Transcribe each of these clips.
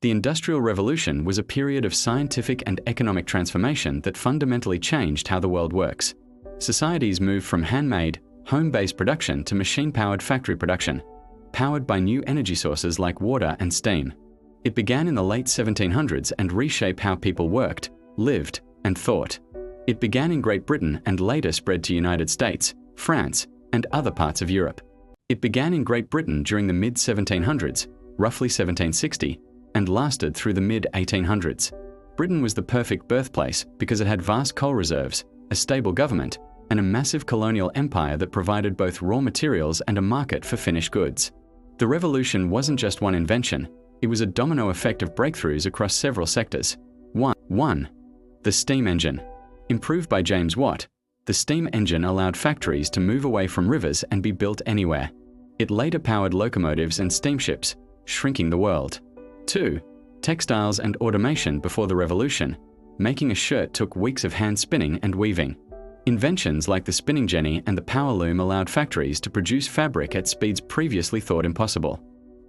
The Industrial Revolution was a period of scientific and economic transformation that fundamentally changed how the world works. Societies moved from handmade, home-based production to machine-powered factory production, powered by new energy sources like water and steam. It began in the late 1700s and reshaped how people worked, lived, and thought. It began in Great Britain and later spread to United States, France, and other parts of Europe. It began in Great Britain during the mid-1700s, roughly 1760, and lasted through the mid-1800s. Britain was the perfect birthplace because it had vast coal reserves, a stable government, and a massive colonial empire that provided both raw materials and a market for finished goods. The revolution wasn't just one invention, it was a domino effect of breakthroughs across several sectors. 1. The steam engine. Improved by James Watt, the steam engine allowed factories to move away from rivers and be built anywhere. It later powered locomotives and steamships, shrinking the world. 2. Textiles and automation before the revolution. Making a shirt took weeks of hand spinning and weaving. Inventions like the spinning jenny and the power loom allowed factories to produce fabric at speeds previously thought impossible.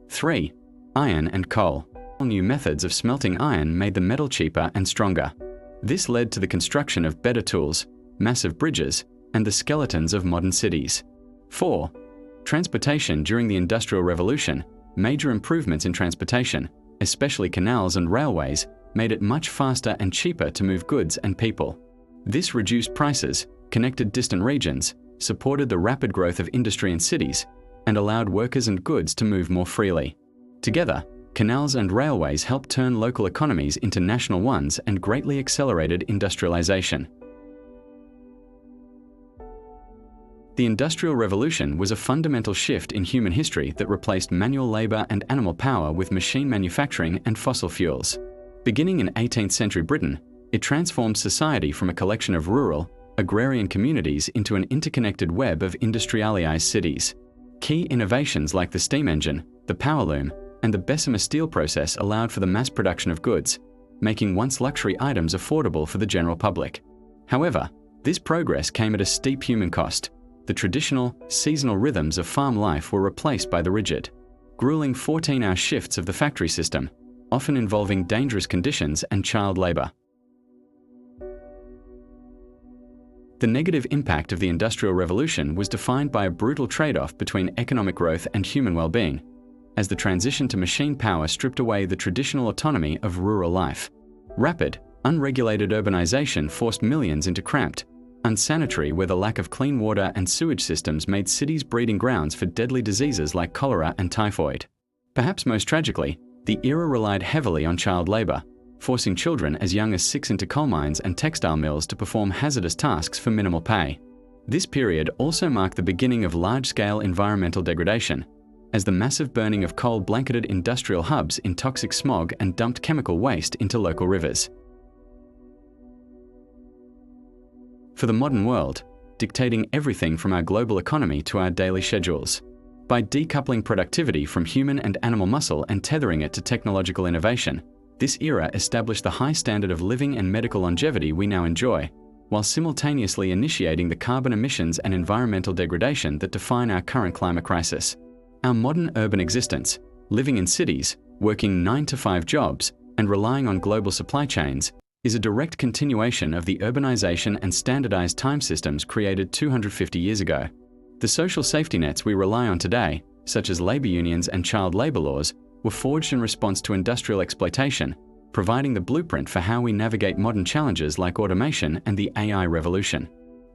3. Iron and coal. New methods of smelting iron made the metal cheaper and stronger. This led to the construction of better tools, massive bridges, and the skeletons of modern cities. 4. Transportation during the Industrial Revolution. Major improvements in transportation, especially canals and railways, made it much faster and cheaper to move goods and people. This reduced prices, connected distant regions, supported the rapid growth of industry in cities, and allowed workers and goods to move more freely. Together, canals and railways helped turn local economies into national ones and greatly accelerated industrialization. The Industrial Revolution was a fundamental shift in human history that replaced manual labor and animal power with machine manufacturing and fossil fuels. Beginning in 18th century Britain, it transformed society from a collection of rural, agrarian communities into an interconnected web of industrialized cities. Key innovations like the steam engine, the power loom, and the Bessemer steel process allowed for the mass production of goods, making once luxury items affordable for the general public. However, this progress came at a steep human cost. The traditional, seasonal rhythms of farm life were replaced by the rigid, grueling 14-hour shifts of the factory system, often involving dangerous conditions and child labor. The negative impact of the Industrial Revolution was defined by a brutal trade-off between economic growth and human well-being, as the transition to machine power stripped away the traditional autonomy of rural life. Rapid, unregulated urbanization forced millions into cramped, unsanitary where the lack of clean water and sewage systems made cities breeding grounds for deadly diseases like cholera and typhoid. Perhaps most tragically, the era relied heavily on child labor, forcing children as young as 6 into coal mines and textile mills to perform hazardous tasks for minimal pay. This period also marked the beginning of large-scale environmental degradation, as the massive burning of coal blanketed industrial hubs in toxic smog and dumped chemical waste into local rivers. For the modern world, dictating everything from our global economy to our daily schedules. By decoupling productivity from human and animal muscle and tethering it to technological innovation, this era established the high standard of living and medical longevity we now enjoy, while simultaneously initiating the carbon emissions and environmental degradation that define our current climate crisis. Our modern urban existence, living in cities, working 9-to-5 jobs, and relying on global supply chains, is a direct continuation of the urbanization and standardized time systems created 250 years ago. The social safety nets we rely on today, such as labor unions and child labor laws, were forged in response to industrial exploitation, providing the blueprint for how we navigate modern challenges like automation and the AI revolution.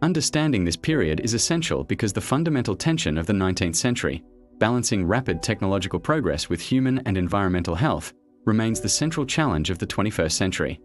Understanding this period is essential because the fundamental tension of the 19th century, balancing rapid technological progress with human and environmental health, remains the central challenge of the 21st century.